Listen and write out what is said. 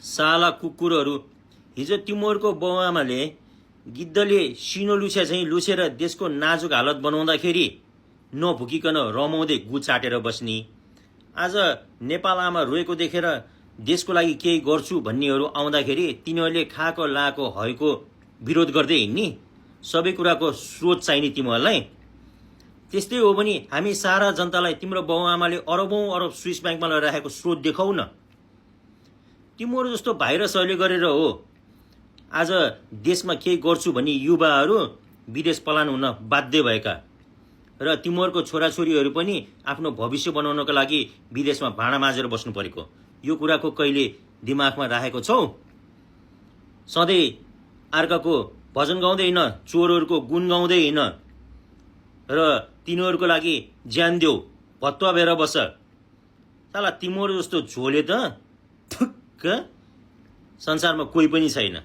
साला कुकुरहरू, हिजो तिमीहरूको बाउआमाले गिद्धले सिनो लुछ्या चाहिँ लुछेर देशको नाजुक हालत बनाउँदाखेरि नभुकिकन रमाउँदै गु चाटेर बस्ने, आज नेपाल आमा रोएको देखेर देशको लागि केही गर्छु भन्नेहरू आउँदाखेरि तिनीहरूले खाएको लाको हयको विरोध गर्दै हिँड्ने, सबै कुराको स्रोत चाहिने तिमीहरूलाई। त्यस्तै हो भने हामी सारा जनतालाई तिम्रो बाउआमाले अरबौं अरब स्विस ब्याङ्कमा राखेको स्रोत देखाउ न। तिमीहरू जस्तो भाइरसहरूले गरेर हो आज देशमा केही गर्छु भन्ने युवाहरू विदेश पलायन हुन बाध्य भएका, र तिमीहरूको छोराछोरीहरू पनि आफ्नो भविष्य बनाउनको लागि विदेशमा भाँडा माझेर बस्नु परेको। यो कुराको कहिले दिमागमा राखेको छौ? सधैँ अर्काको भजन गाउँदै हिँड, चोरहरूको गुण गाउँदै हिँड र तिनीहरूको लागि ज्यान देऊ, भत्वा भएर बस। साला तिमीहरू जस्तो झोले त संसारमा कोही पनि छैन।